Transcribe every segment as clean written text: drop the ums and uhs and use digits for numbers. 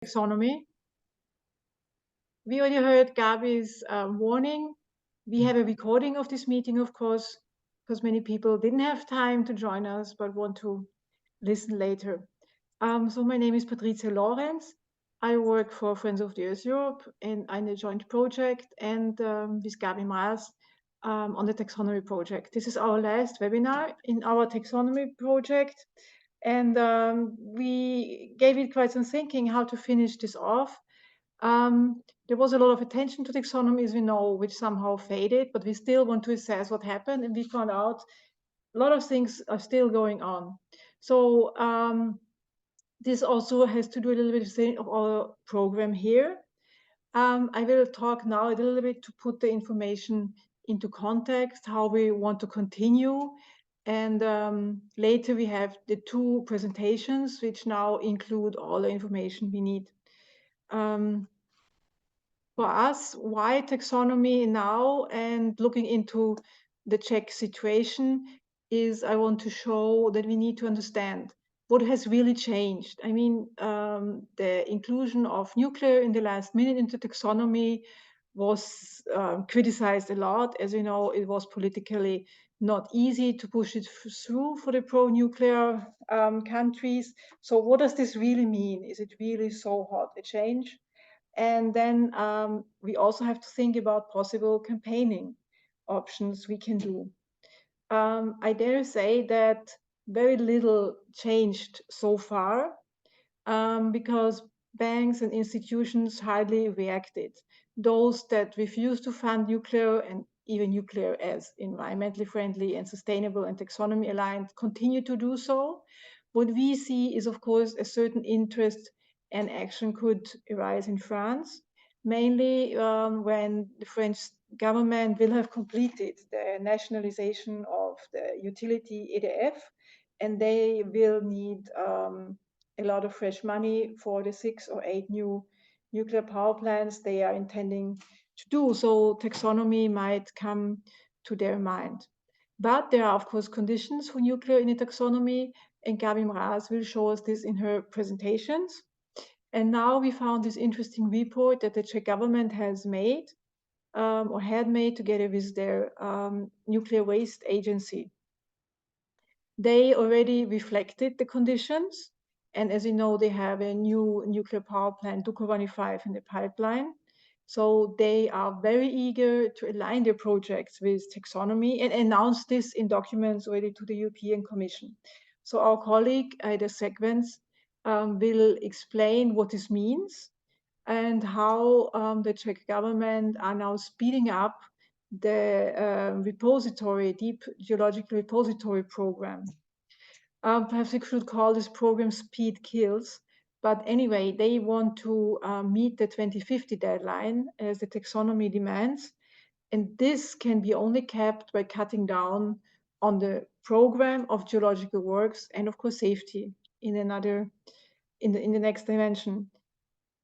Taxonomy. We already heard Gabi's warning. We have a recording of this meeting, of course, because many people didn't have time to join us but want to listen later. So my name is Patricia Lorenz. I work for Friends of the Earth Europe, and I'm a joint project and with Gabriele Mraz on the taxonomy project. This is our last webinar in our taxonomy project, and we gave it quite some thinking how to finish this off. There was a lot of attention to taxonomy, as we know, which somehow faded, but we still want to assess what happened, and we found out a lot of things are still going on. So this also has to do a little bit of our program here. I will talk now a little bit to put the information into context, how we want to continue. And later we have the two presentations, which now include all the information we need. For us, why taxonomy now and looking into the Czech situation is I want to show that we need to understand what has really changed. I mean, the inclusion of nuclear in the last minute into taxonomy was criticized a lot. As you know, it was politically not easy to push it through for the pro-nuclear countries. So what does this really mean? Is it really so hard a change? And then we also have to think about possible campaigning options we can do. I dare say that very little changed so far because banks and institutions hardly reacted. Those that refuse to fund nuclear and even nuclear as environmentally friendly and sustainable and taxonomy aligned continue to do so. What we see is, of course, a certain interest and action could arise in France, mainly when the French government will have completed the nationalization of the utility EDF, and they will need a lot of fresh money for the 6 or 8 new nuclear power plants they are intending to do. So taxonomy might come to their mind. But there are, of course, conditions for nuclear in the taxonomy, and Gabriele Mraz will show us this in her presentations. And now we found this interesting report that the Czech government has made or had made together with their Nuclear Waste Agency. They already reflected the conditions. And as you know, they have a new nuclear power plant, Dukovany 5, in the pipeline. So they are very eager to align their projects with taxonomy and announce this in documents already to the European Commission. So our colleague, Edvard Seqens, will explain what this means and how the Czech government are now speeding up the repository, deep geological repository program. Perhaps we should call this program Speed Kills. But anyway, they want to meet the 2050 deadline as the taxonomy demands. And this can be only kept by cutting down on the program of geological works and, of course, safety in the next dimension.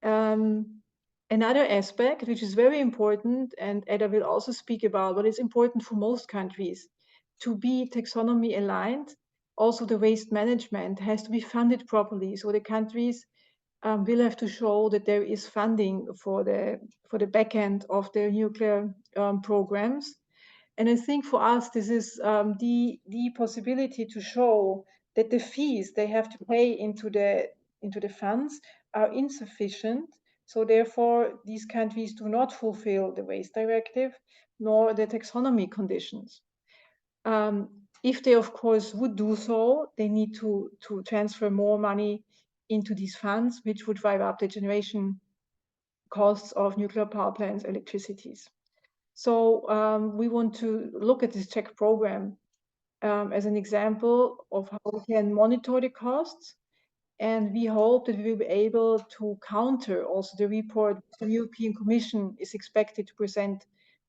Another aspect, which is very important, and Edda will also speak about, but it's important for most countries to be taxonomy aligned. Also, the waste management has to be funded properly. So the countries will have to show that there is funding for the back end of their nuclear programs. And I think for us, this is the possibility to show that the fees they have to pay into the funds are insufficient. So therefore, these countries do not fulfill the waste directive nor the taxonomy conditions. If they, of course, would do so, they need to transfer more money into these funds, which would drive up the generation costs of nuclear power plants' electricities. So we want to look at this Czech program as an example of how we can monitor the costs. And we hope that we will be able to counter also the report the European Commission is expected to present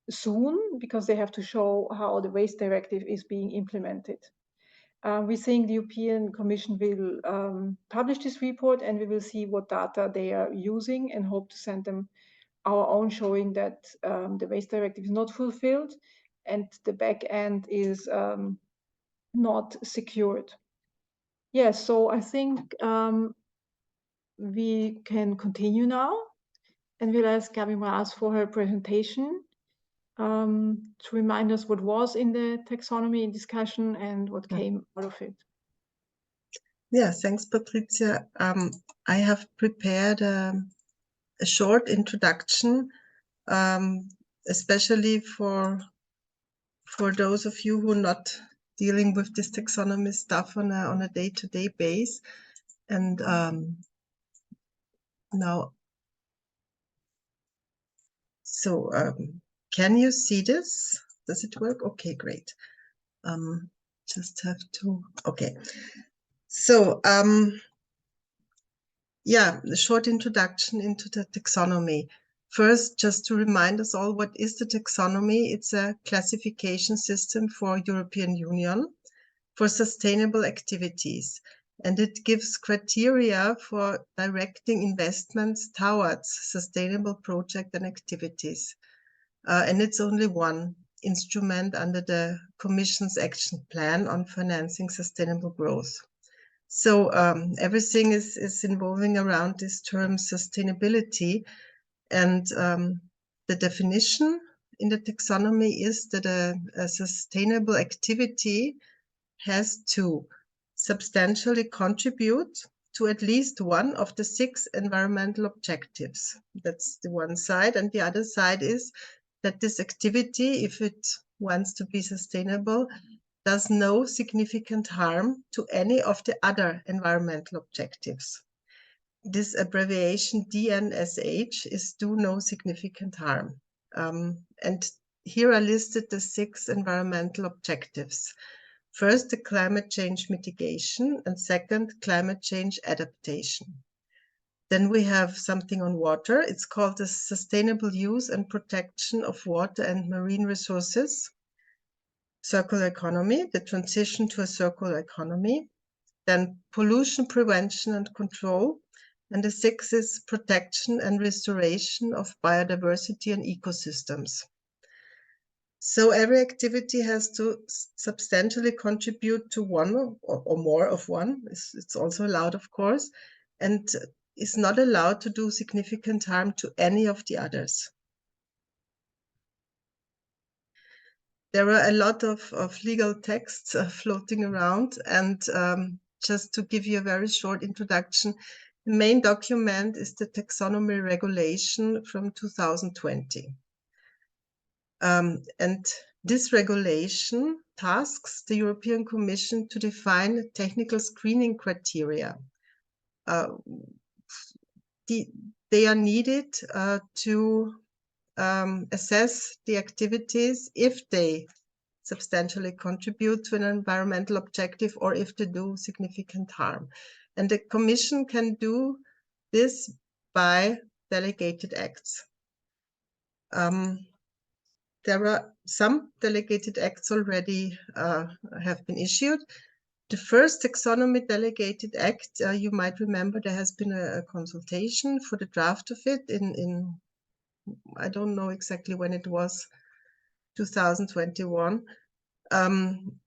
soon, because they have to show how the waste directive is being implemented. We think the European Commission will publish this report, and we will see what data they are using and hope to send them our own, showing that the waste directive is not fulfilled and the back end is not secured. Yes, so I think we can continue now, and we'll ask Gabriele Mraz for her presentation to remind us what was in the taxonomy discussion and what came out of it. Yeah, thanks, Patricia. I have prepared a short introduction, especially for those of you who are not dealing with this taxonomy stuff on a day-to-day base. And now, so can you see this? Does it work? Okay, great. Just have to, okay. So yeah, the short introduction into the taxonomy. First, just to remind us all, what is the taxonomy? It's a classification system for European Union for sustainable activities. And it gives criteria for directing investments towards sustainable projects and activities. And it's only one instrument under the Commission's Action Plan on Financing Sustainable Growth. So everything is involving around this term sustainability. And the definition in the taxonomy is that a sustainable activity has to substantially contribute to at least one of the 6 environmental objectives. That's the one side. And the other side is that this activity, if it wants to be sustainable, does no significant harm to any of the other environmental objectives. This abbreviation DNSH is do no significant harm. And here are listed the 6 environmental objectives. First, the climate change mitigation, and second, climate change adaptation. Then we have something on water. It's called the sustainable use and protection of water and marine resources. Circular economy, the transition to a circular economy. Then pollution prevention and control. And the 6th is protection and restoration of biodiversity and ecosystems. So every activity has to substantially contribute to one or more of one. It's also allowed, of course, and is not allowed to do significant harm to any of the others. There are a lot of legal texts floating around, and just to give you a very short introduction, the main document is the Taxonomy Regulation from 2020. And this regulation tasks the European Commission to define technical screening criteria. They are needed to assess the activities if they substantially contribute to an environmental objective or if they do significant harm. And the Commission can do this by delegated acts. There are some delegated acts already have been issued. The first taxonomy delegated act, you might remember there has been a consultation for the draft of it in I don't know exactly when it was, 2021.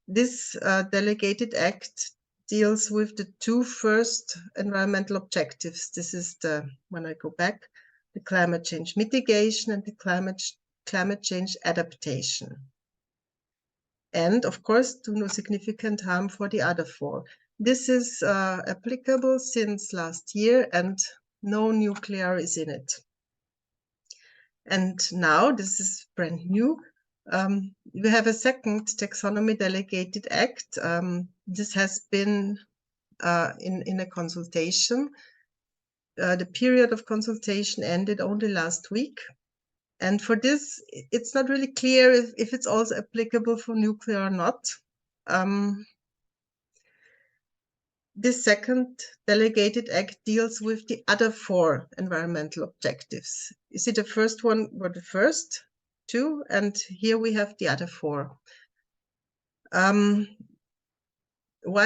This delegated act deals with the 2 first environmental objectives. This is when I go back, the climate change mitigation and the climate change adaptation. And of course, do no significant harm for the other 4. This is applicable since last year, and no nuclear is in it. And now, this is brand new, we have a second taxonomy delegated act. This has been in a consultation. The period of consultation ended only last week. And for this, it's not really clear if it's also applicable for nuclear or not. This second delegated act deals with the other 4 environmental objectives. You see, the first one were the first 2, and here we have the other 4. Why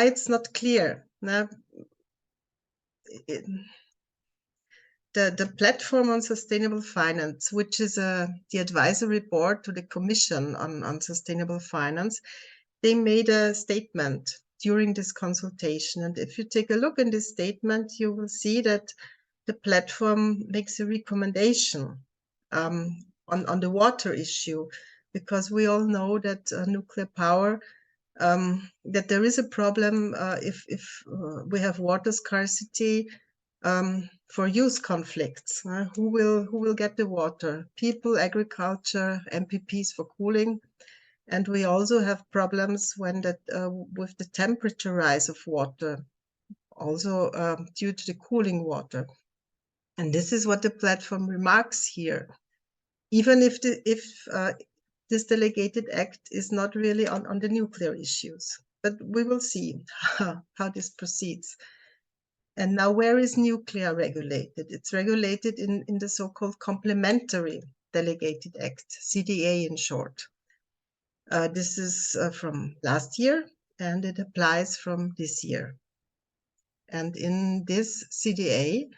it's not clear? Now, the platform on sustainable finance, which is the advisory board to the Commission on sustainable finance, they made a statement during this consultation. And if you take a look in this statement, you will see that the platform makes a recommendation on the water issue, because we all know that nuclear power, that there is a problem if we have water scarcity for use conflicts. Who will get the water? People, agriculture, MPPs for cooling. And we also have problems when with the temperature rise of water, also due to the cooling water. And this is what the platform remarks here. Even if this delegated act is not really on the nuclear issues, but we will see how this proceeds. And now, where is nuclear regulated? It's regulated in the so-called Complementary Delegated Act, CDA in short. This is from last year, and it applies from this year. And in this CDA,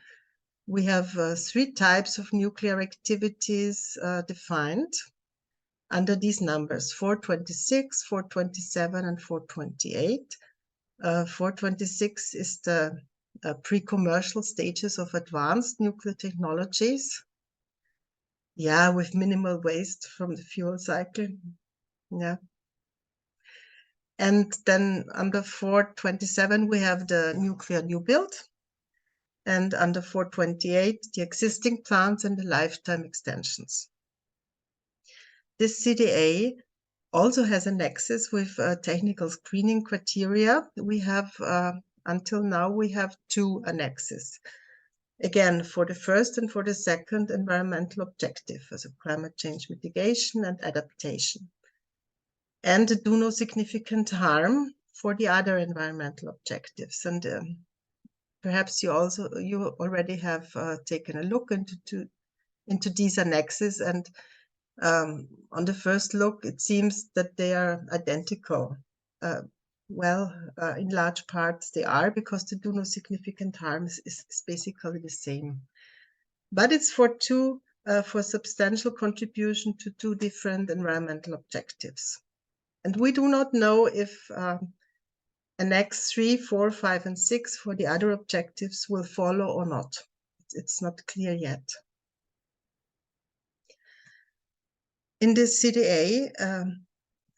we have 3 types of nuclear activities defined under these numbers: 426, 427, and 428. 426 is the pre-commercial stages of advanced nuclear technologies. Yeah, with minimal waste from the fuel cycle. Yeah. And then under 427, we have the nuclear new build. And under 428, the existing plants and the lifetime extensions. This CDA also has annexes with technical screening criteria. We have, until now, we have 2 annexes. Again, for the first and for the second environmental objective, as climate change mitigation and adaptation. And do no significant harm for the other environmental objectives. And perhaps you already have taken a look into these annexes, and on the first look, it seems that they are identical. In large parts they are, because the do no significant harm is basically the same. But it's for substantial contribution to 2 different environmental objectives. And we do not know if Annex 3, 4, 5, and 6 for the other objectives will follow or not. It's not clear yet. In this CDA,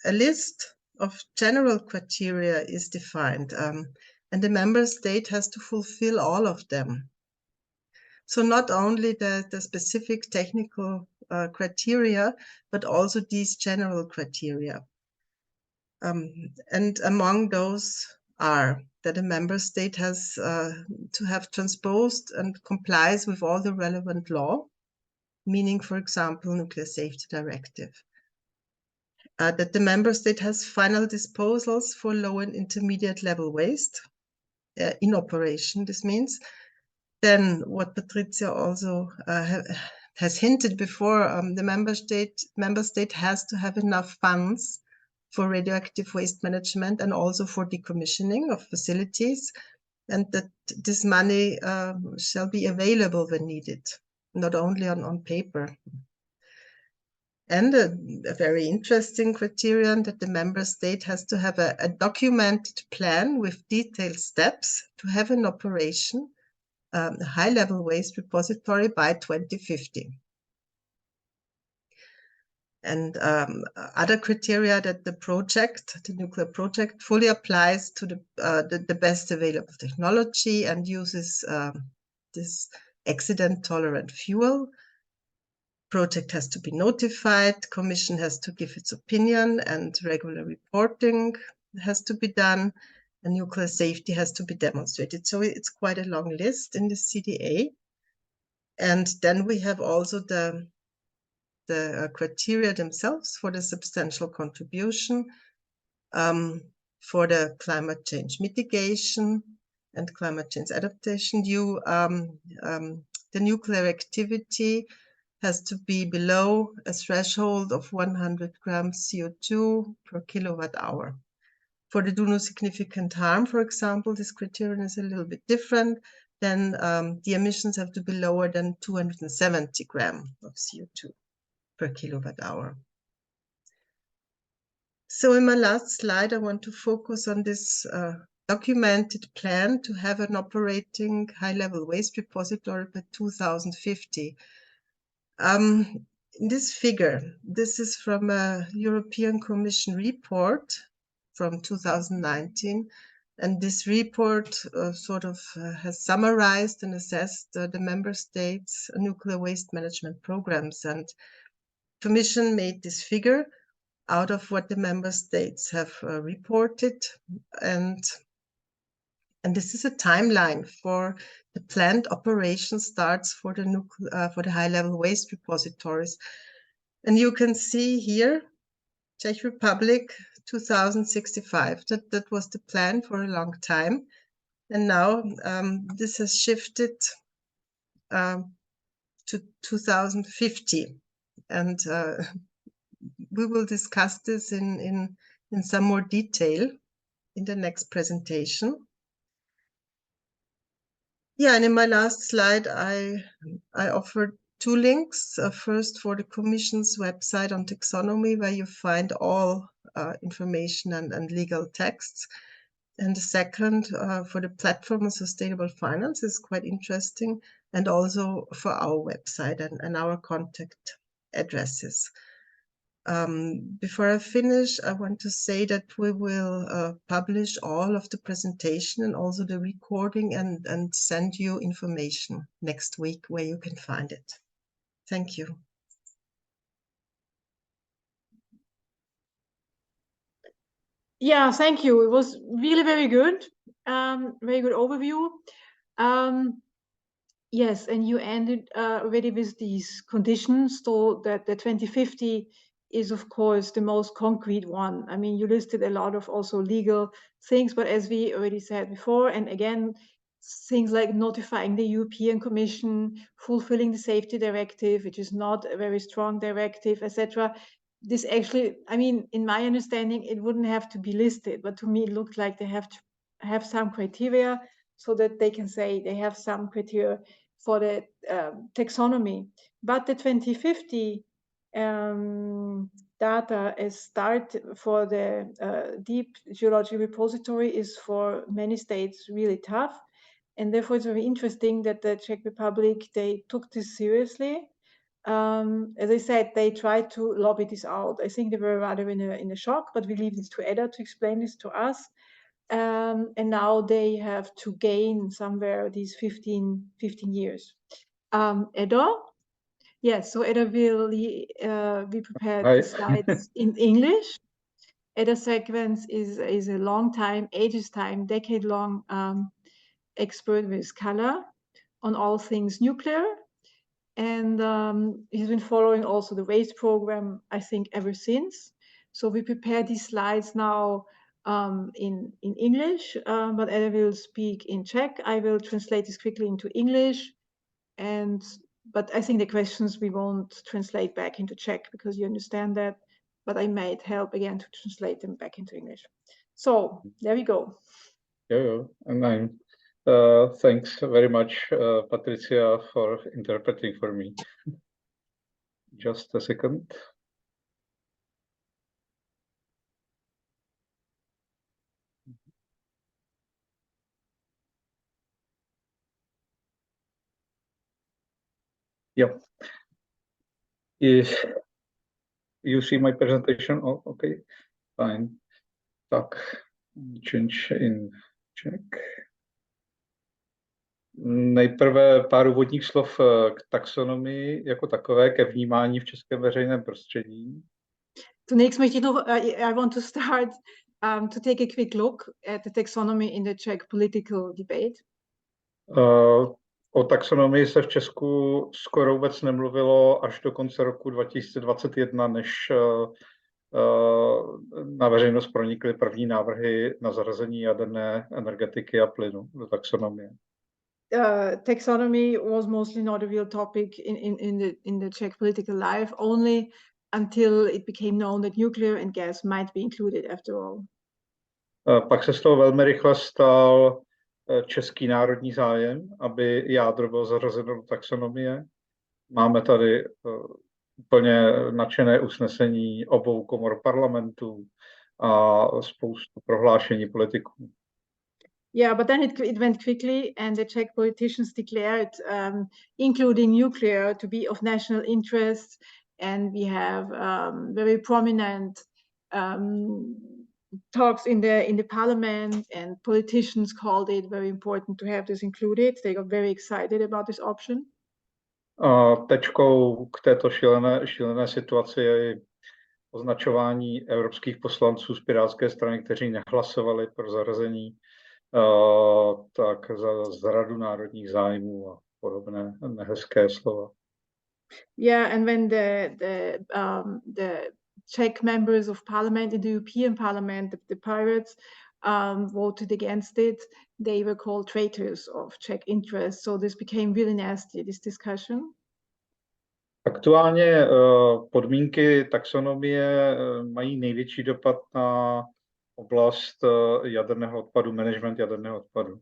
a list of general criteria is defined, and the member state has to fulfill all of them. So not only the specific technical criteria, but also these general criteria. And among those are that a member state has to have transposed and complies with all the relevant law, meaning, for example, Nuclear Safety Directive. That the member state has final disposals for low and intermediate level waste in operation, this means. Then what Patricia also has hinted before, the member state has to have enough funds for radioactive waste management and also for decommissioning of facilities, and that this money shall be available when needed, not only on paper. And a very interesting criterion, that the member state has to have a documented plan with detailed steps to have in operation a high-level waste repository by 2050. And other criteria, that the nuclear project fully applies to the best available technology and uses this accident-tolerant fuel. Project has to be notified, Commission has to give its opinion, and regular reporting has to be done, and nuclear safety has to be demonstrated. So it's quite a long list in the CDA. And then we have also the criteria themselves for the substantial contribution, for the climate change mitigation and climate change adaptation. The nuclear activity has to be below a threshold of 100 grams CO2 per kilowatt hour. For the do no significant harm, for example, this criterion is a little bit different. Then the emissions have to be lower than 270 grams of CO2 per kilowatt hour. So in my last slide, I want to focus on this documented plan to have an operating high-level waste repository by 2050. In this figure, this is from a European Commission report from 2019. And this report has summarized and assessed the member states' nuclear waste management programs. And Commission made this figure out of what the member states have reported. And this is a timeline for the planned operation starts for the high-level waste repositories. And you can see here, Czech Republic, 2065. That was the plan for a long time. And now this has shifted to 2050. And we will discuss this in some more detail in the next presentation. Yeah, and in my last slide, I offered two links. First, for the Commission's website on taxonomy, where you find all information and legal texts. And the second, for the platform on sustainable finance, is quite interesting, and also for our website and our contact addresses. Before I finish, I want to say that we will publish all of the presentation and also the recording and send you information next week where you can find it. Thank you. Yeah, thank you. It was really very good. Very good overview. Yes, and you ended already with these conditions, so that the 2050 is, of course, the most concrete one. I mean, you listed a lot of also legal things, but as we already said before, and again, things like notifying the European Commission, fulfilling the safety directive, which is not a very strong directive, etc. This actually, I mean, in my understanding, it wouldn't have to be listed, but to me, it looked like they have to have some criteria so that they can say they have some criteria for the taxonomy. But the 2050 data as start for the deep geology repository is for many states really tough. And therefore, it's very interesting that the Czech Republic, they took this seriously. As I said, they tried to lobby this out. I think they were rather in a shock, but we leave this to Edda to explain this to us. And now they have to gain somewhere these 15 years. Edda? Yes, so Edda will be prepared the slides in English. Edvard Seqens is a long time, decade-long expert with Calla on all things nuclear. And he's been following also the waste program, I think, ever since. So we prepare these slides now in English, but Edda will speak in Czech. I will translate this quickly into English. But I think the questions we won't translate back into Czech because you understand that. But I might help again to translate them back into English. So there we go. Yeah, and thanks very much, Patricia, for interpreting for me. Just a second. Yeah. You see my presentation? Oh, okay, fine. Tak, change in Czech. Nejprve pár úvodních slov k taxonomii jako takové, ke vnímání v českém veřejném prostředí. Zunächst möchte ich noch, I want to start to take a quick look at the taxonomy in the Czech political debate. O taxonomii se v Česku skoro vůbec nemluvilo až do konce roku 2021, než na veřejnost pronikly první návrhy na zařazení jaderné energetiky a plynu do taxonomie. Taxonomy was mostly not a real topic in the Czech political life, only until it became known that nuclear and gas might be included after all. Pak se z toho velmi rychle stal český národní zájem, aby jádro bylo zařazeno do taxonomie. Máme tady úplně nadšené usnesení obou komor parlamentu, a spoustu prohlášení politiků. Yeah, but then it went quickly, and the Czech politicians declared, including nuclear, to be of national interest, and we have very prominent talks in the parliament, and politicians called it very important to have this included. They got very excited about this option. Tečkou k této šílené situaci je označování evropských poslanců z Pirátské strany, kteří nehlasovali pro zařazení tak za zradu národních zájmů a podobné nehezké slova. Yeah, and when the Czech members of parliament in the European Parliament, the Pirates, voted against it, they were called traitors of Czech interests. So this became really nasty, this discussion. Aktuálně podmínky taxonomie mají největší dopad na oblast jaderného odpadu, management jaderného odpadu.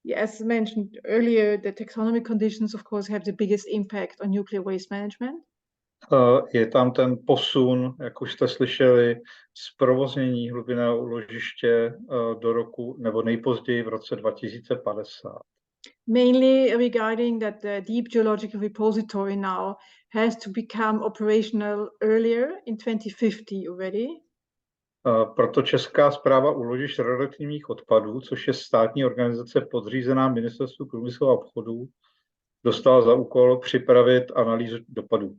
Yeah, as mentioned earlier, the taxonomy conditions, of course, have the biggest impact on nuclear waste management. Je tam ten posun, jak už jste slyšeli, zprovoznění hlubinného úložiště do roku nebo nejpozději v roce 2050. Mainly regarding that the deep geological repository now has to become operational earlier in 2050 already. Proto Česká správa úložišť radioaktivních odpadů, což je státní organizace podřízená Ministerstvu průmyslu a obchodu, dostala za úkol připravit analýzu dopadů.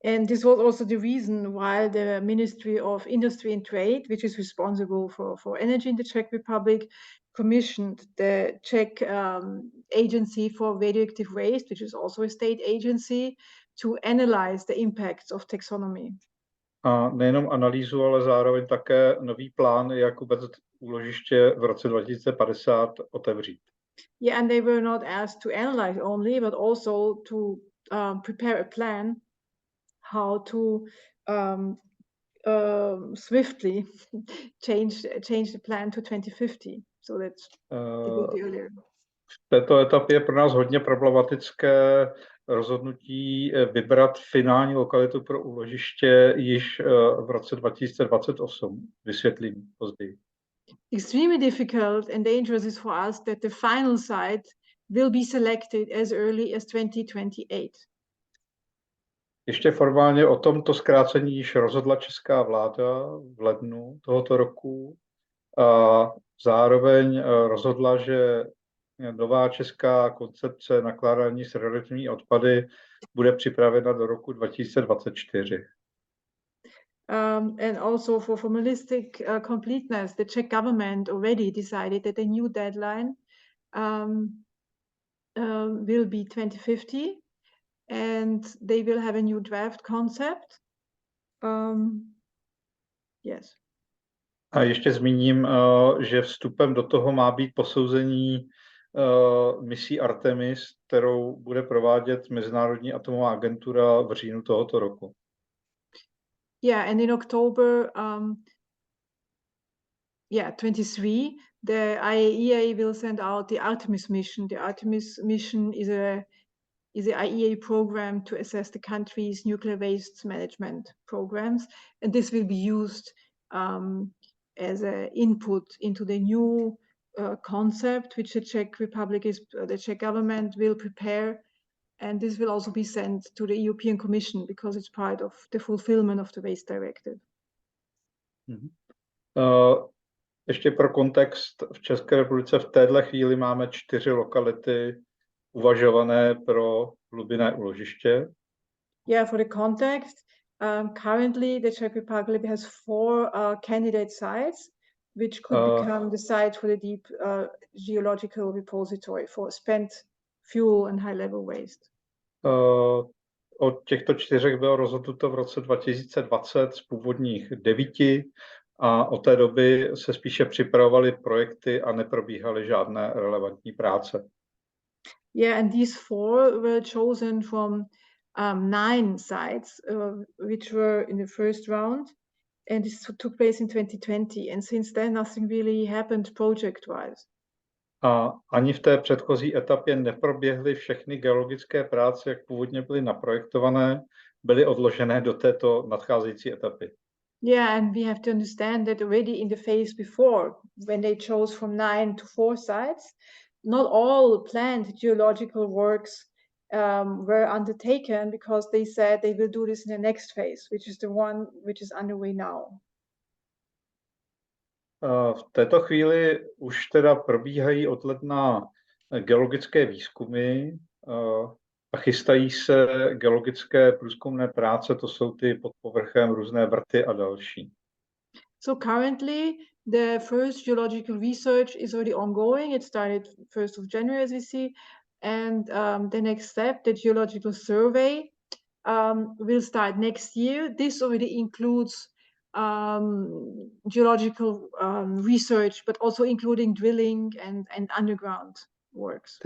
And this was also the reason why the Ministry of Industry and Trade, which is responsible for energy in the Czech Republic, commissioned the Czech Agency for Radioactive Waste, which is also a state agency, to analyze the impacts of taxonomy. A nejenom analýzu, ale zároveň také nový plán, jak vůbec úložiště v roce 2050 otevřít. Yeah, and they were not asked to analyze only, but also to prepare a plan how to swiftly change the plan to 2050, so that it will be earlier. V této etapě je pro nás hodně problematické rozhodnutí vybrat finální lokalitu pro úložiště již v roce 2028. Vysvětlím později. Extremely difficult and dangerous is for us that the final site will be selected as early as 2028. Ještě formálně o tomto zkrácení již rozhodla česká vláda v lednu tohoto roku a zároveň rozhodla, že nová česká koncepce nakládání s radioaktivními odpady bude připravena do roku 2024. And also for formalistic completeness, the Czech government already decided that a new deadline will be 2050, and they will have a new draft concept. Yes. A ještě zmíním, že vstupem do toho má být posouzení misí Artemis, kterou bude provádět Mezinárodní atomová agentura v říjnu tohoto roku. Yeah, and in October 23, the IAEA will send out the Artemis mission. The Artemis mission is a IAEA program to assess the country's nuclear waste management programs, and this will be used as an input into the new concept which the Czech government will prepare, and this will also be sent to the European Commission because it's part of the fulfillment of the Waste Directive. Ještě pro kontext, v České republice v téhle chvíli máme 4 lokality uvažované pro hlubinné úložiště. Yeah, for the context, currently the Czech Republic has 4 candidate sites which could become the site for the deep geological repository for spent fuel and high-level waste. O těchto 4 bylo rozhodnuto v roce 2020 z původních 9 a od té doby se spíše připravovaly projekty a neprobíhaly žádné relevantní práce. Yeah, and these 4 were chosen from 9 sites which were in the first round, and this took place in 2020, and since then nothing really happened project-wise. A ani v té předchozí etapě neproběhly všechny geologické práce, jak původně byly naprojektované, byly odložené do této nadcházející etapy. Yeah, and we have to understand that already in the phase before, when they chose from 9 to 4 sites, not all planned geological works were undertaken because they said they will do this in the next phase, which is the one which is underway now. V této chvíli už teda probíhají od ledna geologické výzkumy a chystají se geologické průzkumné práce, to jsou ty pod povrchem různé vrty a další. So currently, the first geological research is already ongoing. It started 1st of January, as we see. And the next step, the geological survey, will start next year. This already includes geological research, but also including drilling and underground works.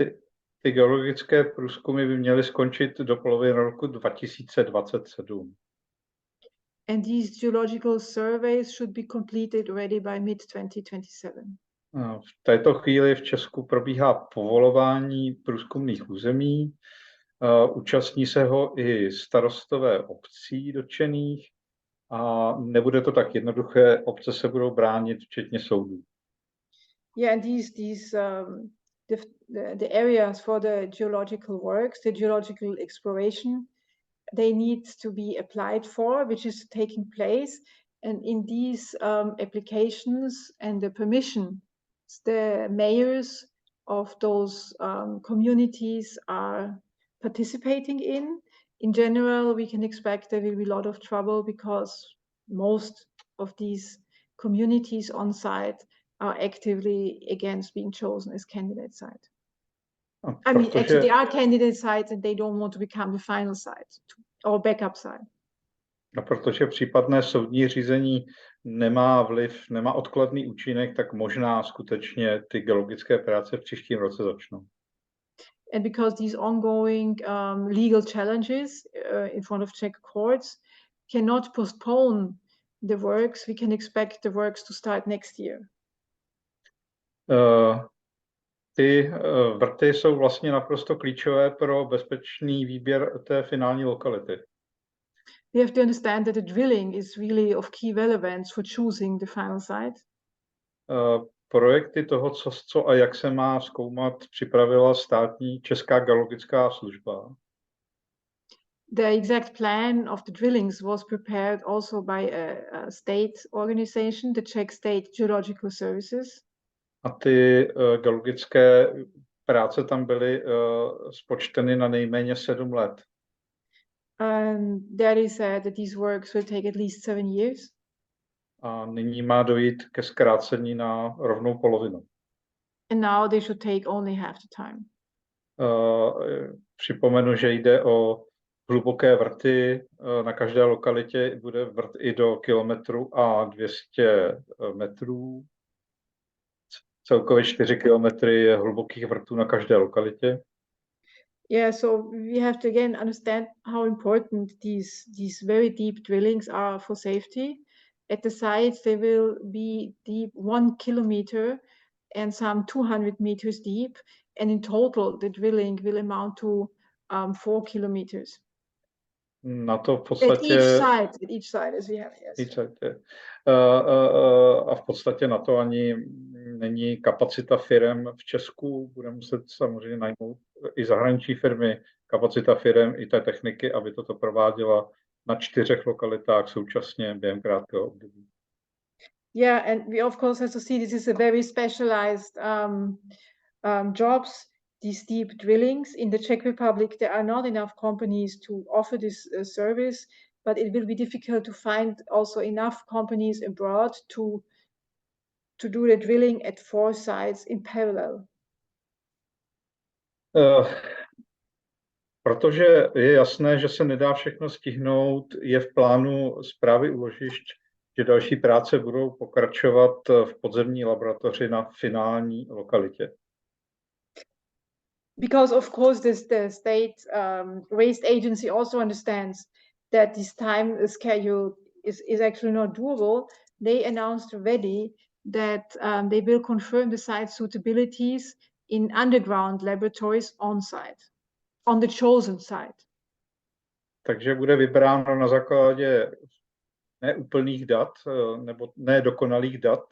Ty geologické průzkumy by měly skončit do poloviny roku 2027. And these geological surveys should be completed already by mid-2027. V této chvíli v Česku probíhá povolování průzkumných území. Účastní se ho i starostové obcí dotčených a nebude to tak jednoduché. Obce se budou bránit, včetně soudů. Yeah, and the areas for the geological works, the geological exploration, they need to be applied for, which is taking place. And in these applications and the permission, the mayors of those communities are participating in. In general, we can expect there will be a lot of trouble because most of these communities on site are actively against being chosen as candidate site. I mean, actually, they are candidate sites and they don't want to become the final site or backup site. A protože případné soudní řízení nemá odkladný účinek, tak možná skutečně ty geologické práce v příštím roce začnou. And because these ongoing legal challenges in front of Czech courts cannot postpone the works, we can expect the works to start next year. Ty vrty jsou vlastně naprosto klíčové pro bezpečný výběr té finální lokality. We have to understand that the drilling is really of key relevance for choosing the final site. Projekty toho, co a jak se má zkoumat, připravila státní Česká geologická služba. The exact plan of the drillings was prepared also by a state organization, the Czech State Geological Services. A ty geologické práce tam byly spočteny na nejméně 7 let. There is said that these works will take at least 7 years. A nyní má dojít ke zkrácení na rovnou polovinu. And now they should take only half the time. Připomenu, že jde o hluboké vrty. Na každé lokalitě bude vrt i do kilometru a 200 metrů. Celkově 4 kilometry je hlubokých vrtů na každé lokalitě. Yeah, so we have to again understand how important these very deep drillings are for safety. At the sites, they will be deep 1 kilometer and some 200 meters deep. And in total, the drilling will amount to 4 kilometers. Na to v podstatě... At each side, as we have, yes. A v podstatě na to ani není kapacita firem v Česku. Budeme muset samozřejmě najmout i zahraniční firmy, kapacita firem i té techniky, aby toto prováděla na 4 lokalitách současně během krátkého období. Yeah, and we of course have to see this is a very specialized jobs. These deep drillings in the Czech Republic, there are not enough companies to offer this service, but it will be difficult to find also enough companies abroad to do the drilling at 4 sites in parallel. Protože je jasné, že se nedá všechno stihnout, je v plánu správy úložišť, že další práce budou pokračovat v podzemní laboratoři na finální lokalitě. Because of course the state waste agency also understands that this time schedule is actually not doable. They announced already that they will confirm the site suitabilities in underground laboratories on site, on the chosen site. Takže bude vybráno na základě neúplných dat nebo nedokonalých dat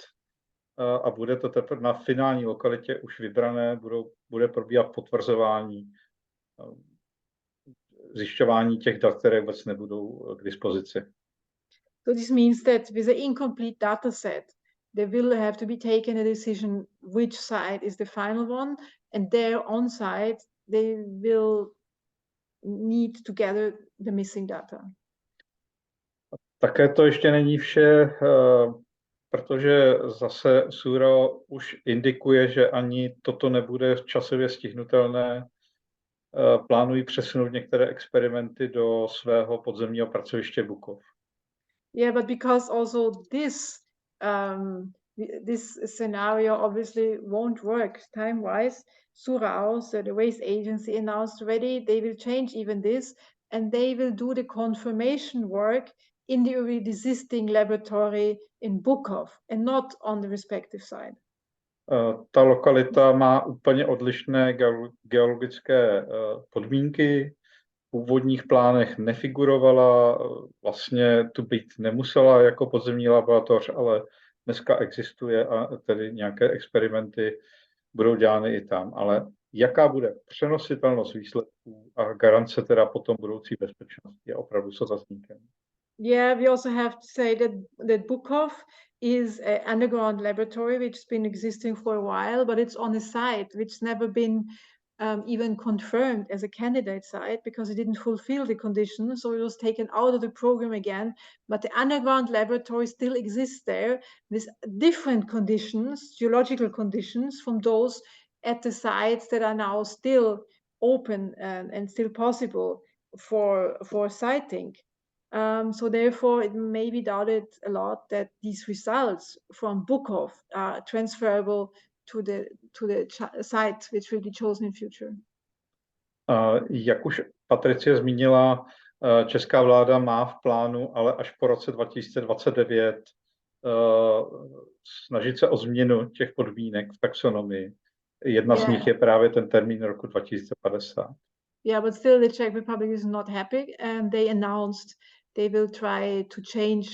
a bude to teprve na finální lokalitě už vybrané, bude probíhat potvrzování, zjišťování těch dat, které vůbec nebudou k dispozici. So this means that with an incomplete data set, there will have to be taken a decision which site is the final one, and there on site they will need to gather the missing data. Také to ještě není vše, protože zase SURAO už indikuje, že ani toto nebude časově stihnutelné. Plánují přesunout některé experimenty do svého podzemního pracoviště Bukov. Yeah, but because also this scenario obviously won't work time-wise, SURAO, so the waste agency, announced already they will change even this, and they will do the confirmation work in the already existing laboratory in Bukov and not on the respective site. Ta lokalita má úplně odlišné geologické podmínky. V původních plánech nefigurovala, vlastně tu být nemusela jako podzemní laboratoř, ale dneska existuje a tedy nějaké experimenty budou dělány i tam. Ale jaká bude přenositelnost výsledků a garance teda potom budoucí bezpečnosti je opravdu s otazníkem. Yeah, we also have to say that Bukov is an underground laboratory which has been existing for a while, but it's on a site which never been even confirmed as a candidate site because it didn't fulfill the conditions, so it was taken out of the program again. But the underground laboratory still exists there with different conditions, geological conditions, from those at the sites that are now still open and still possible for siting. So therefore, it may be doubted a lot that these results from Bukov are transferable to the site which will be chosen in future. Jak už Patricie zmínila, česká vláda má v plánu, ale až po roce 2029 snažit se o změnu těch podmínek v taxonomii. Jedna z nich je právě ten termín roku 2050. Yeah, but still the Czech Republic is not happy, and they announced they will try to change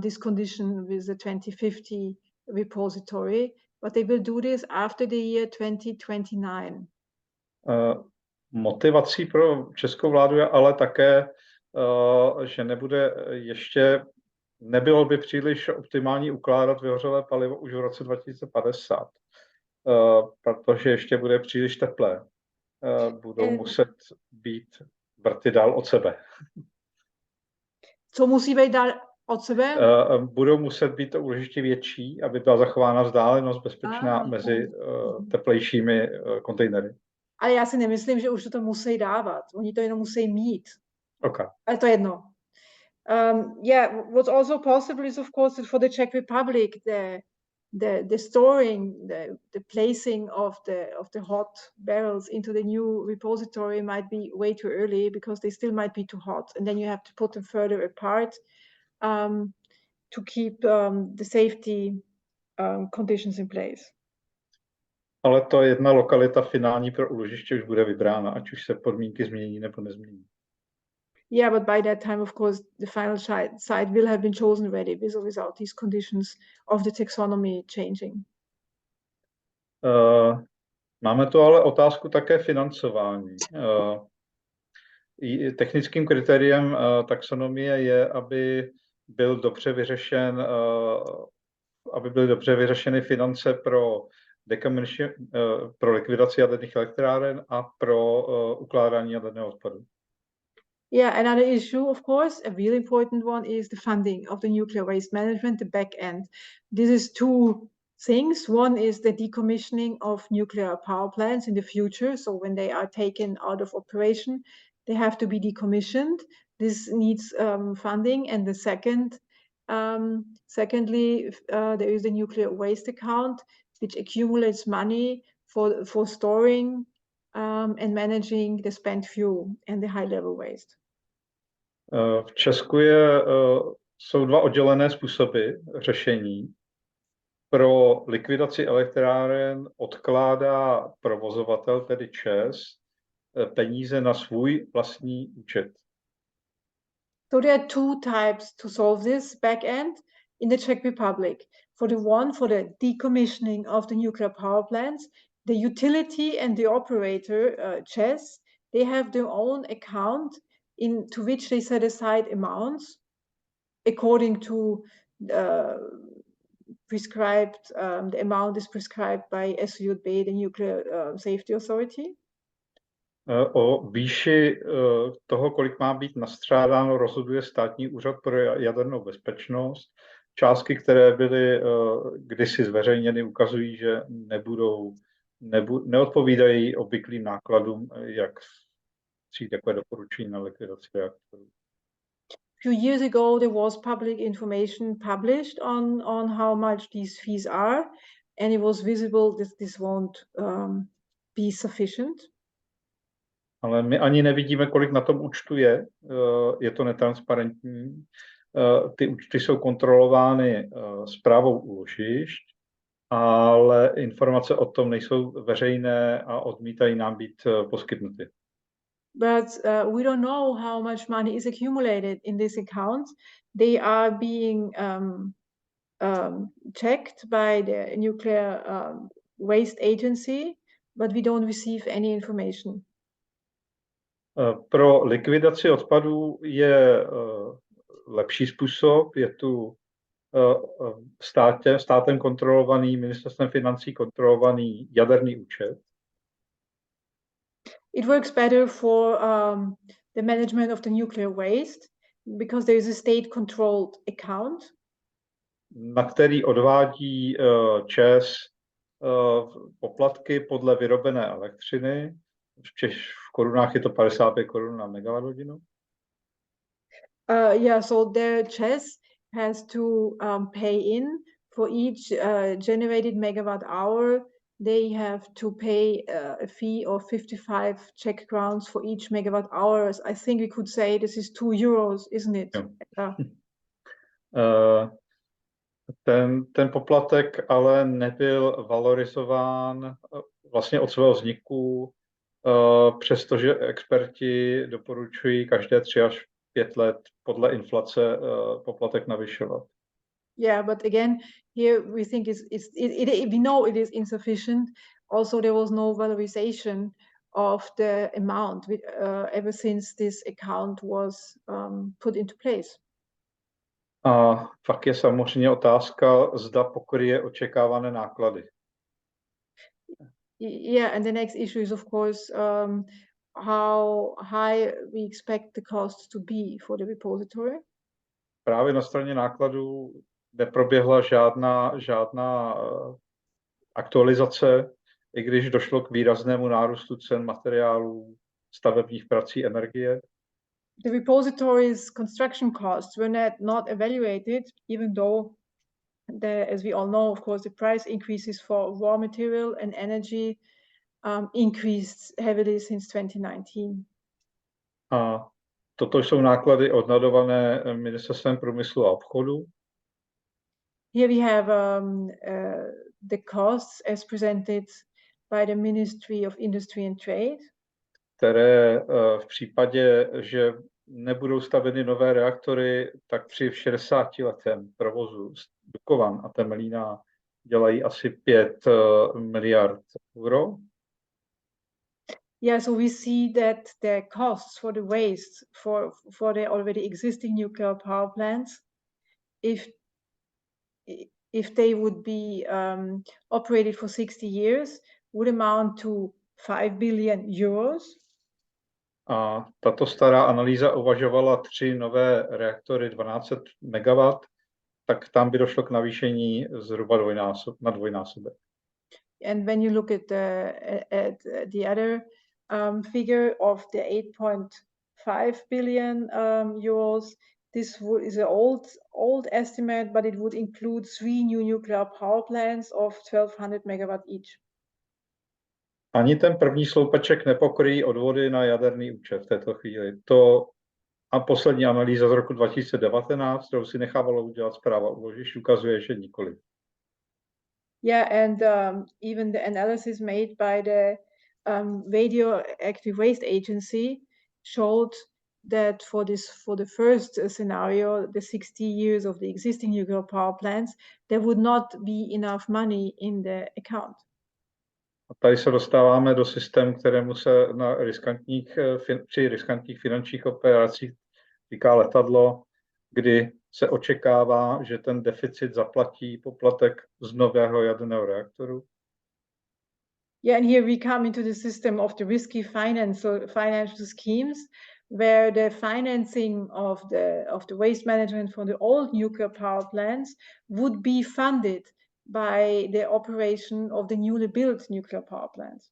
this condition with the 2050 repository, but they will do this after the year 2029. Motivací pro českou vládu je ale také, že nebylo by příliš optimální ukládat vyhořelé palivo už v roce 2050, protože ještě bude příliš teplé. Budou muset být vrty dál od sebe. Co musí být dál od sebe? Budou muset být to úložiště větší, aby byla zachována vzdálenost bezpečná mezi teplejšími kontejnery. Ale já si nemyslím, že už to musí dávat. Oni to jenom musí mít. Okay. Ale to je jedno. Yeah, what's also possible is, of course, that for the Czech Republic, the storing, the placing of the hot barrels into the new repository might be way too early because they still might be too hot, and then you have to put them further apart to keep the safety conditions in place. Ale to jedna lokalita finální pro úložiště už bude vybrána, ať už se podmínky změní nebo nezmění. Yeah, but by that time, of course, the final site will have been chosen already, with or without these conditions of the taxonomy changing. Máme tu ale otázku také financování. Technickým kritériem taxonomie je, aby byly dobře vyřešeny finance pro pro likvidaci jaderných elektráren a pro ukládání jaderného odpadu. Yeah, another issue, of course, a really important one is the funding of the nuclear waste management, the back end. This is two things. One is the decommissioning of nuclear power plants in the future. So when they are taken out of operation, they have to be decommissioned. This needs funding. And the secondly, there is the nuclear waste account, which accumulates money for storing and managing the spent fuel and the high-level waste. V Česku jsou dva oddělené způsoby řešení. Pro likvidaci elektráren odkládá provozovatel, tedy ČEZ, peníze na svůj vlastní účet. So there are two types to solve this back end in the Czech Republic. For the decommissioning of the nuclear power plants, the utility and the operator, ČEZ, they have their own account to which they set aside amounts according to prescribed, the amount is prescribed by SURAO, the Nuclear Safety Authority. O výši toho, kolik má být nastřádáno, rozhoduje Státní úřad pro jadernou bezpečnost. Částky, které byly kdysi zveřejněny, ukazují, že neodpovídají obvyklým nákladům, jak přijít takové doporučení na likvidaci reaktorů. A few years ago, there was public information published on how much these fees are, and it was visible that this won't be sufficient. Ale my ani nevidíme, kolik na tom účtu je. Je to netransparentní. Ty účty jsou kontrolovány správou úložišť, ale informace o tom nejsou veřejné a odmítají nám být poskytnuty. But we don't know how much money is accumulated in this account. They are being checked by the Nuclear Waste Agency, but we don't receive any information. Pro likvidaci odpadů je lepší způsob, je tu státem kontrolovaný, ministerstvem financí kontrolovaný jaderný účet. It works better for the management of the nuclear waste because there is a state-controlled account. Na který odvádí ČEZ poplatky podle vyrobené elektřiny. V korunách je to 55 korun na megawatt-hodinu. Yeah, so their ČEZ has to pay in for each generated megawatt hour. They have to pay a fee of 55 Czech crowns for each megawatt hours. I think we could say this is 2 euros, isn't it? Yeah. Ten poplatek ale nebyl valorizován vlastně od svého vzniku, přestože experti doporučují každé 3 až 5 let podle inflace poplatek navyšovat. Yeah, but again, here we think we know it is insufficient. Also, there was no valorization of the amount ever since this account was put into place. A pak je samozřejmě otázka, zda pokryje očekávané náklady. Yeah, and the next issue is of course how high we expect the costs to be for the repository. Právě na straně nákladů neproběhla žádná aktualizace, i když došlo k výraznému nárůstu cen materiálů, stavebních prací, energie. The repository's construction costs were not evaluated, even though, as we all know, of course, the price increases for raw material and energy increased heavily since 2019. A toto jsou náklady odhadované Ministerstvem průmyslu a obchodu. Here we have the costs as presented by the Ministry of Industry and Trade, které v případě, že nebudou stavěny nové reaktory, tak při 60letém provozu Dukovan a Temelína dělají asi 5 miliard euro. Yeah, so we see that the costs for the waste for the already existing nuclear power plants, if they would be operated for 60 years, would amount to 5 billion euros. A tato stará analýza uvažovala 3 nové reaktory 1200 MW, tak tam by došlo k navýšení zhruba na dvojnásobek. And when you look at the other figure of the 8.5 billion euros, this is an old estimate, but it would include 3 new nuclear power plants of 1200 MW each. Ani ten první sloupeček nepokryjí odvody na jaderný účet v této chvíli. A poslední analýza z roku 2019, kterou si nechávalo udělat zpráva úložišť, ukazuje, že nikoli. Yeah, and even the analysis made by the Radioactive Waste Agency showed that for the first scenario, the 60 years of the existing nuclear power plants, there would not be enough money in the account. A tady se dostáváme do systému, kterému se při riskantních finančních operacích říká letadlo, kdy se očekává, že ten deficit zaplatí poplatek z nového jaderného reaktoru. Yeah, and here we come into the system of the risky financial schemes, where the financing of the waste management for the old nuclear power plants would be funded by the operation of the newly built nuclear power plants.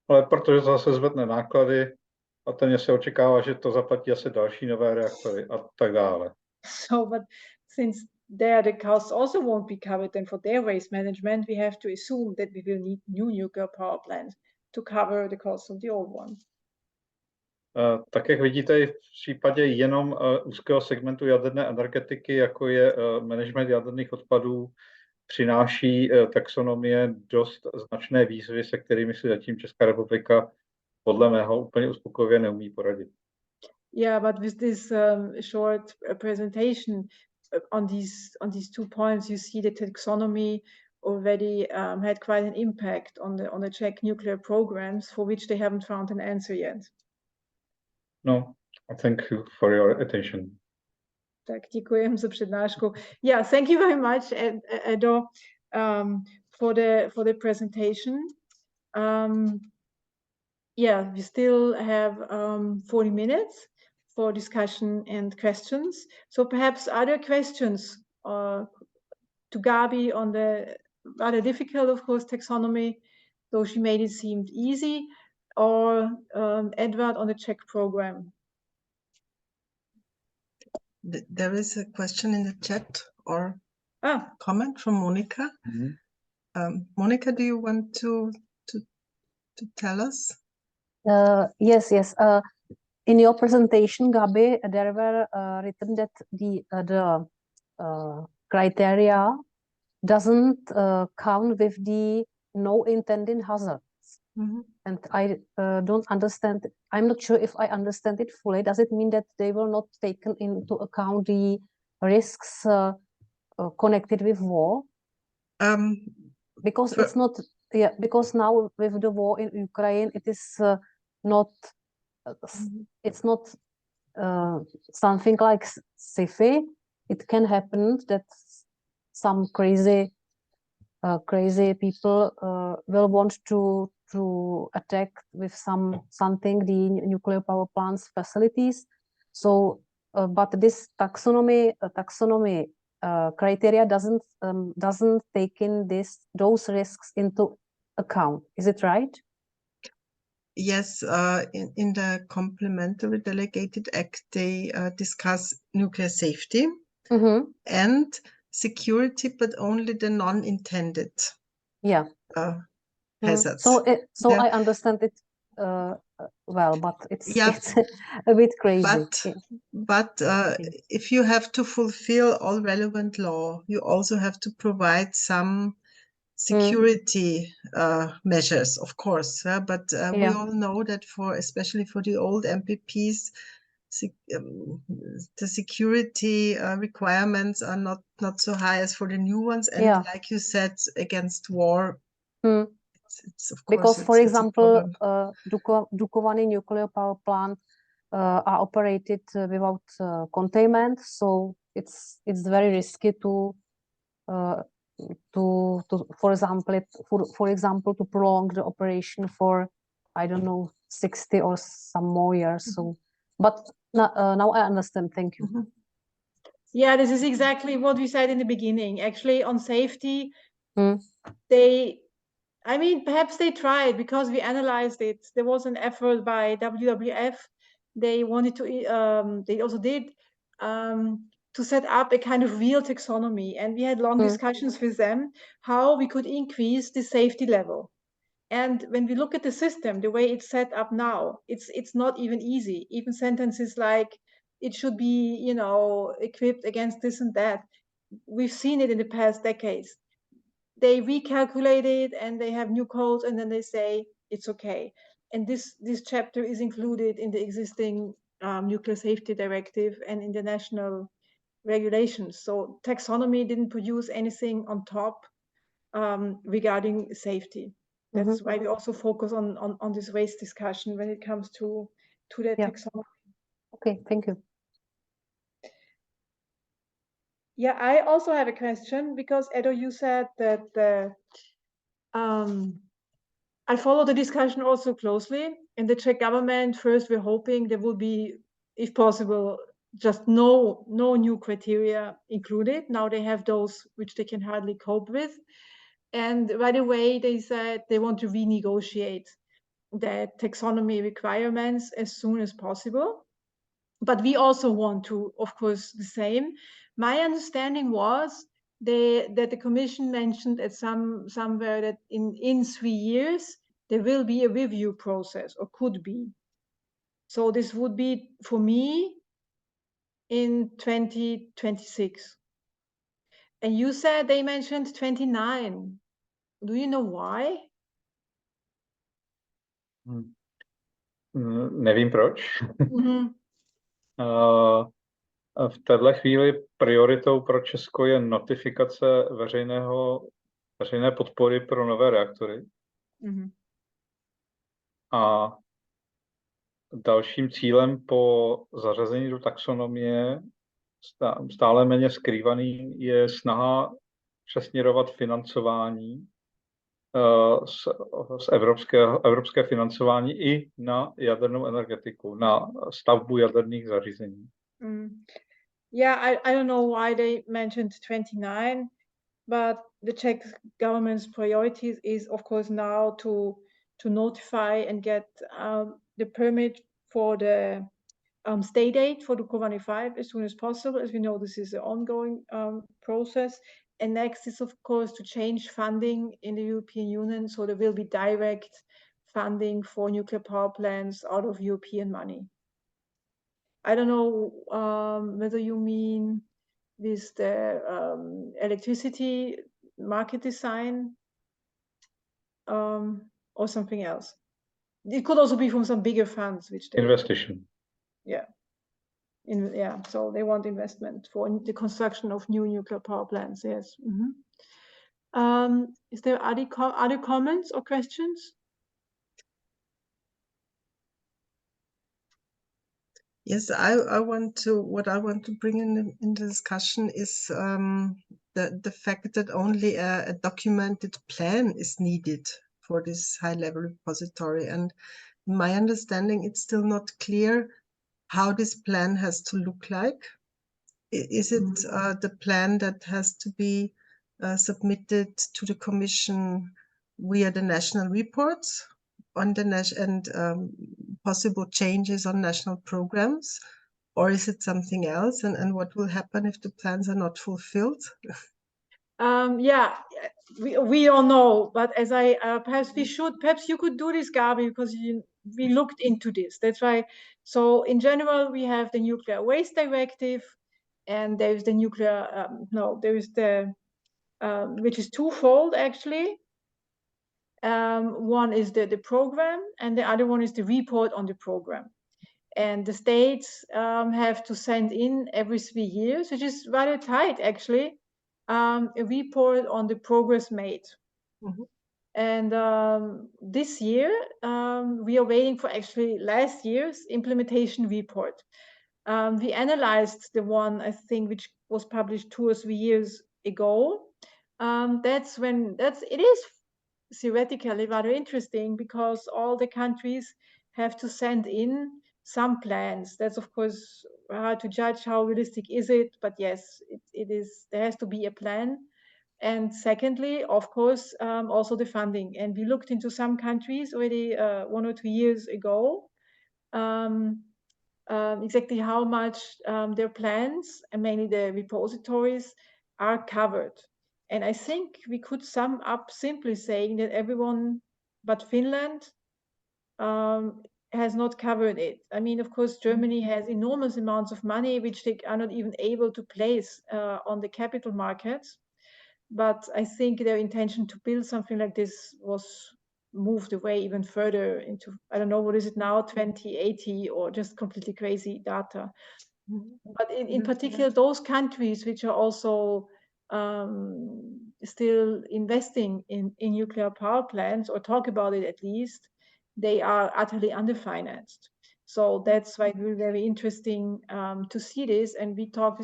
Ale protože to zase zvedne náklady a ten se očekává, že to zaplatí asi další nové reaktory a tak dále. So, but since there the costs also won't be covered, then for their waste management, we have to assume that we will need new nuclear power plants to cover the costs of the old ones. Tak jak vidíte, v případě jenom úzkého segmentu jaderné energetiky, jako je management jaderných odpadů, přináší taxonomie dost značné výzvy, se kterými si zatím Česká republika podle mého úplně uspokojivě neumí poradit. Yeah, but with this short presentation on these 2 points, you see the taxonomy already had quite an impact on the Czech nuclear programs, for which they haven't found an answer yet. No, thank you for your attention. Tak, děkujem za přednášku. Yeah, thank you very much, Edo, for the presentation. Yeah, we still have 40 minutes for discussion and questions. So perhaps other questions to Gabi on the rather difficult, of course, taxonomy, though she made it seem easy, or Edvard on the Czech program. There is a question in the chat or comment from Monica. Mm-hmm. Monica, do you want to tell us? Yes. In your presentation, Gabi, there were written that the criteria doesn't count with the no intended hazards. Mm-hmm. And I don't understand. I'm not sure if I understand it fully. Does it mean that they will not take into account the risks connected with war? Because it's not. Yeah, because now with the war in Ukraine, it is not. It's not something like sci-fi. It can happen that some crazy people will want to attack with something the nuclear power plants facilities. So, but this taxonomy criteria doesn't take in those risks into account. Is it right? Yes, in the Complementary Delegated Act, they discuss nuclear safety and security, but only the non-intended hazards. So I understand it well, but it's a bit crazy. But if you have to fulfill all relevant law, you also have to provide some security measures, of course, but we all know that especially for the old MPPs, the security requirements are not so high as for the new ones, and like you said, against war. It's of course, because, for example, Dukovany nuclear power plant are operated without containment, so it's very risky to for example to prolong the operation for, I don't know, 60 or some more years. So, but now I understand. Thank you. Yeah, this is exactly what we said in the beginning. Actually, on safety, perhaps they tried, because we analyzed it. There was an effort by WWF. They wanted to, they also did, to set up a kind of real taxonomy. And we had long discussions with them how we could increase the safety level. And when we look at the system, the way it's set up now, it's not even easy. Even sentences like, it should be, equipped against this and that. We've seen it in the past decades. They recalculate it and they have new codes, and then they say it's okay. And this chapter is included in the existing Nuclear Safety Directive and in the national regulations. So taxonomy didn't produce anything on top regarding safety. That's why we also focus on this waste discussion when it comes to the taxonomy. Okay, thank you. Yeah, I also have a question because Edo, you said that I follow the discussion also closely. In the Czech government, first we're hoping there will be, if possible, just no new criteria included. Now they have those which they can hardly cope with. And right away, they said they want to renegotiate the taxonomy requirements as soon as possible. But we also want to, of course, the same. My understanding was that the Commission mentioned at somewhere that in 3 years, there will be a review process, or could be. So this would be, for me, in 2026. And you said they mentioned 29. Do you know why? Nevím proč. V této chvíli prioritou pro Česko je notifikace veřejné podpory pro nové reaktory. A dalším cílem po zařazení do taxonomie, stále méně skrývaný, je snaha přesměrovat financování z evropské financování i na jadernou energetiku, na stavbu jaderných zařízení. Yeah, I don't know why they mentioned 29, but the Czech government's priorities is, of course, now to notify and get the permit for the stay date for the Dukovany-5 as soon as possible. As we know, this is an ongoing process. And next is, of course, to change funding in the European Union. So there will be direct funding for nuclear power plants out of European money. I don't know whether you mean with the electricity market design or something else. It could also be from some bigger funds, which they Investigation. Yeah. So they want investment for the construction of new nuclear power plants. Yes. Is there other comments or questions? Yes, what I want to bring in the discussion is the fact that only a documented plan is needed for this high-level repository. And in my understanding, it's still not clear how this plan has to look like. Is it the plan that has to be submitted to the Commission via the national reports on the and possible changes on national programs, or is it something else? And what will happen if the plans are not fulfilled? Yeah, we all know, but as I perhaps you could do this, Gabi, because we looked into this. That's why. So in general, we have the Nuclear Waste Directive, and there's the which is twofold actually. One is the program, and the other one is the report on the program. And the states have to send in every 3 years, which is rather tight actually, a report on the progress made. And this year, we are waiting for actually last year's implementation report. We analyzed the one, I think, which was published 2 or 3 years ago. It is theoretically rather interesting because all the countries have to send in some plans. That's of course hard to judge how realistic is it, but yes, it is. There has to be a plan. And secondly, of course, also the funding. And we looked into some countries already 1 or 2 years ago, exactly how much their plans, and mainly the repositories, are covered. And I think we could sum up simply saying that everyone but Finland has not covered it. I mean, of course, Germany has enormous amounts of money, which they are not even able to place on the capital markets. But I think their intention to build something like this was moved away even further into, I don't know, what is it now, 2080, or just completely crazy data. But in particular, those countries which are also still investing in nuclear power plants, or talk about it at least, they are utterly underfinanced. So that's why it will be very interesting to see this. And we talk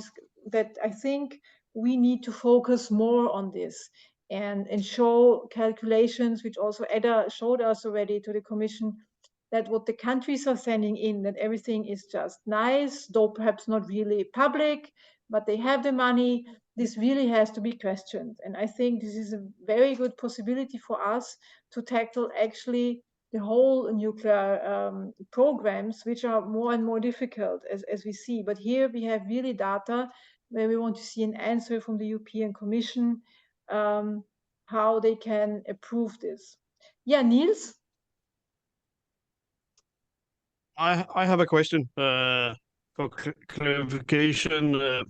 that I think we need to focus more on this and show calculations, which also Edda showed us already to the Commission, that what the countries are sending in, that everything is just nice, though perhaps not really public, but they have the money. This really has to be questioned. And I think this is a very good possibility for us to tackle actually the whole nuclear programs, which are more and more difficult as we see. But here we have really data where we want to see an answer from the European Commission, how they can approve this. Yeah, Niels? I have a question for clarification.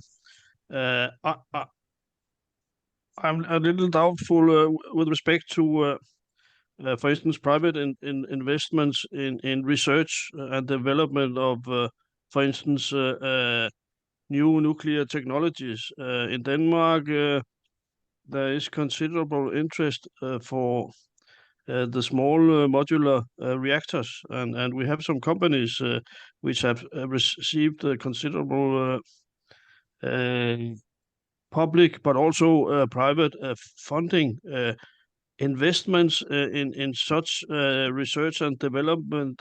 I'm a little doubtful with respect to, for instance, private investments in research and development of, for instance, new nuclear technologies. In Denmark, there is considerable interest for the small modular reactors, and we have some companies which have received considerable public but also private funding investments in such research and development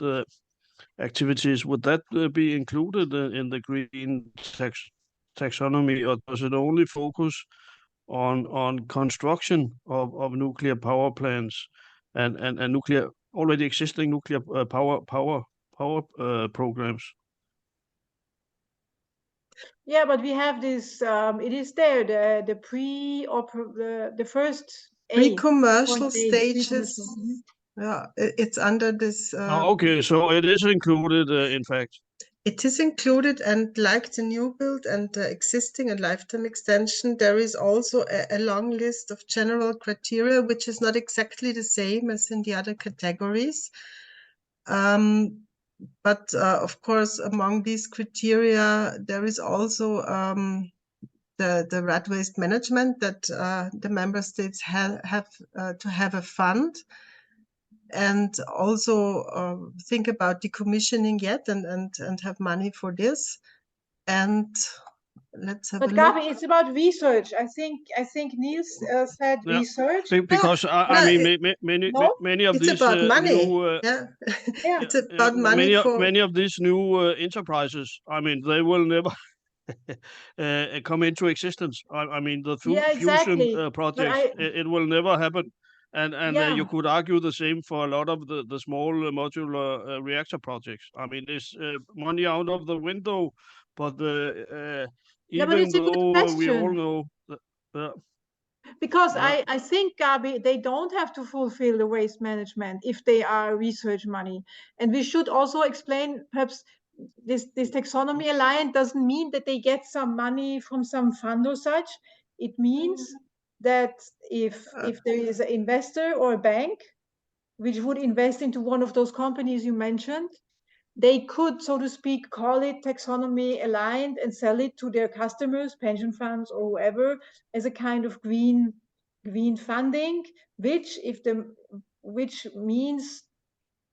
activities. Would that be included in the green taxonomy, or does it only focus on construction of nuclear power plants and nuclear already existing nuclear power programs? Yeah, but we have this. It is there, the first pre-commercial stages. Yeah, it's under this. Okay, so it is included, in fact. It is included, and like the new build and the existing and lifetime extension, there is also a long list of general criteria, which is not exactly the same as in the other categories. But of course, among these criteria, there is also the rat waste management, that the member states have to have a fund, and also think about decommissioning yet and have money for this. And let's have a look. Gabi, it's about research. I think Niels said research. Because I mean, many of it's these about money. new, It's about money many of these new enterprises. I mean, they will never come into existence. I mean, the fusion projects, it will never happen. And you could argue the same for a lot of the small modular reactor projects. I mean, there's money out of the window, but even though we all know that, because I think, Gabi, they don't have to fulfill the waste management if they are research money. And we should also explain, perhaps, this taxonomy alliance doesn't mean that they get some money from some fund or such. It means that if there is an investor or a bank which would invest into one of those companies you mentioned, they could, so to speak, call it taxonomy aligned and sell it to their customers, pension funds or whoever, as a kind of green funding, which means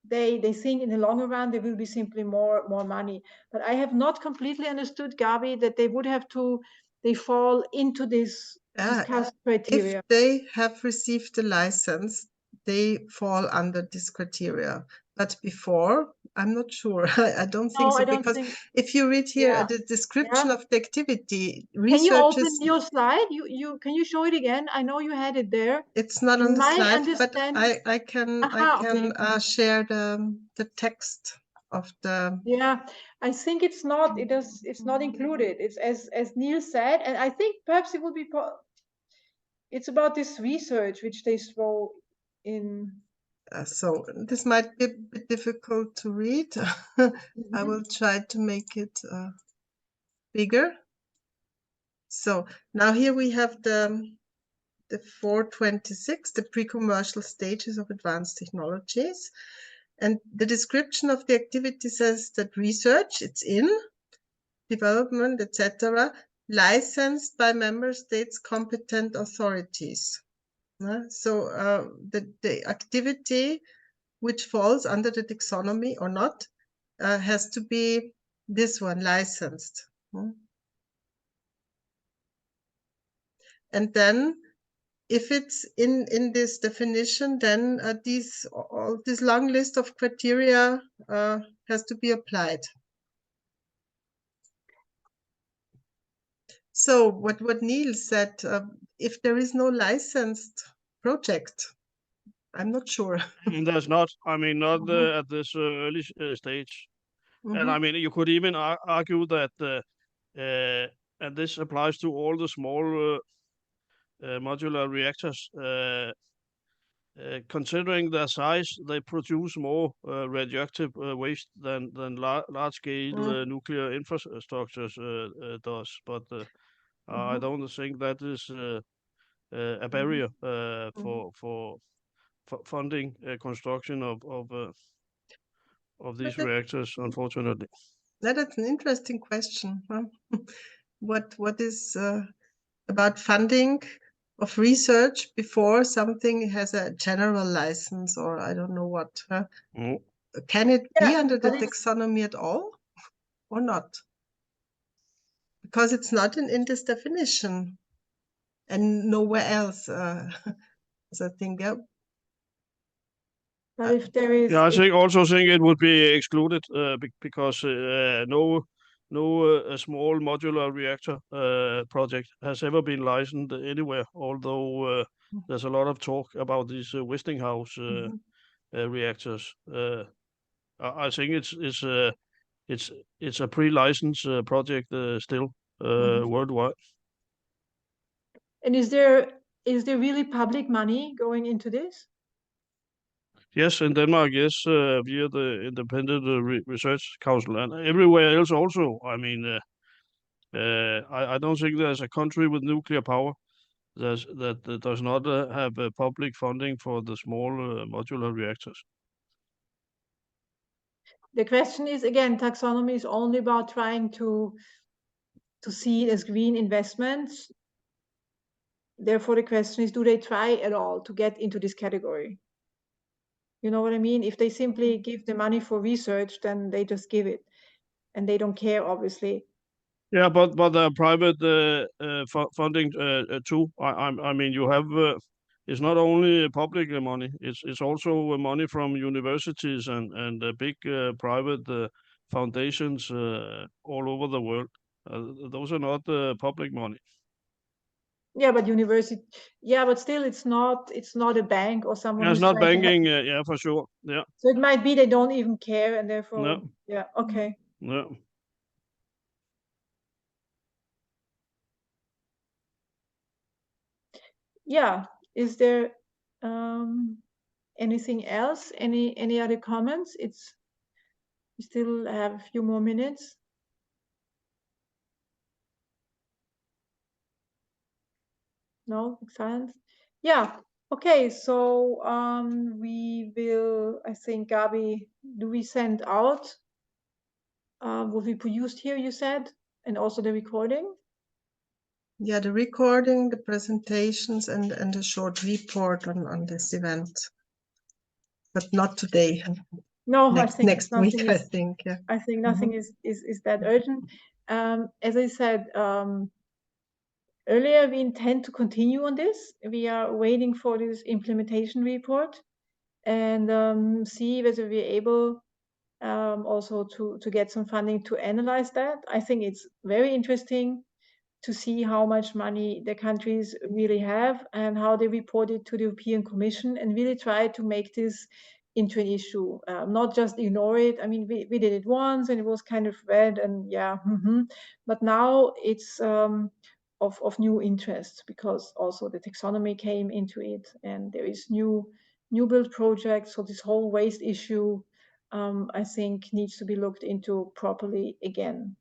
they think in the longer run there will be simply more money. But I have not completely understood, Gabi, that they would have to, they fall into this discussed criteria. If they have received the license, they fall under this criteria. But before, I'm not sure. I don't think so, because if you read here the description of the activity, can you open your slide? Can you show it again? I know you had it there. It's not on the slide, but I can share the text of the. Yeah, I think it's not included. It's as Niels said, and I think perhaps it would be. It's about this research which they throw in. So this might be a bit difficult to read. I will try to make it bigger. So now here we have the the 426, the pre-commercial stages of advanced technologies. And the description of the activity says that research, it's in, development, etc., licensed by member states' competent authorities. So the activity which falls under the taxonomy or not has to be this one, licensed. And then if it's in this definition, then all this long list of criteria has to be applied. So what Neil said, if there is no licensed project, I'm not sure. There's not. I mean, not at this early stage. And I mean, you could even argue that, and this applies to all the small modular reactors. Considering their size, they produce more radioactive waste than large-scale nuclear infrastructures does. But I don't think that is a barrier for funding construction of these reactors, unfortunately. That's an interesting question. Huh? What is about funding of research before something has a general license, or I don't know what? Huh? Can it be under the taxonomy at all, or not? Because it's not in this definition, and nowhere else. So I think, yeah. But if there is, I also think it would be excluded because no small modular reactor project has ever been licensed anywhere. Although there's a lot of talk about these Westinghouse reactors. I think it's a pre-license project still worldwide. And is there really public money going into this? Yes, in Denmark, yes, via the Independent Research Council, and everywhere else also. I mean, I don't think there's a country with nuclear power that does not have public funding for the small modular reactors. The question is, again, taxonomy is only about trying to see it as green investments. Therefore, the question is, do they try at all to get into this category? You know what I mean? If they simply give the money for research, then they just give it, and they don't care, obviously. Yeah, but private funding too. I mean, you have it's not only public money; it's also money from universities and big private foundations all over the world. Those are not public money. Yeah, but university. Yeah, but still, it's not a bank or someone. Yeah, it's not banking. Yeah, for sure. Yeah. So it might be they don't even care, and therefore. No. Yeah. Okay. No. Yeah. Is there anything else? Any other comments? We still have a few more minutes. No, silence. Yeah. Okay. So we will. I think, Gabi, do we send out what we produced here? You said, and also the recording. Yeah, the recording, the presentations, and a short report on this event, but not today. No, next week. I think. Yeah. I think nothing is that urgent. As I said earlier, we intend to continue on this. We are waiting for this implementation report and see whether we're able also to get some funding to analyze that. I think it's very interesting to see how much money the countries really have and how they report it to the European Commission, and really try to make this into an issue, not just ignore it. I mean, we did it once and it was kind of read and yeah, but now it's of new interest, because also the taxonomy came into it and there is new build projects. So this whole waste issue, I think, needs to be looked into properly again.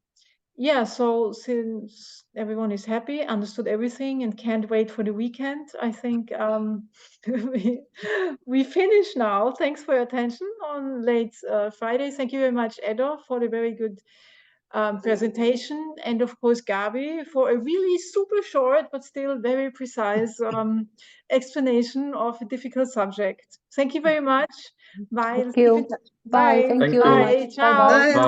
yeah, so since everyone is happy, understood everything, and can't wait for the weekend, I think we finish now. Thanks for your attention on late Friday. Thank you very much, Edo, for the very good presentation, and of course Gabi for a really super short but still very precise explanation of a difficult subject. Thank you very much. Bye. Thank you. Bye. Thank you. Bye. Ciao. Bye.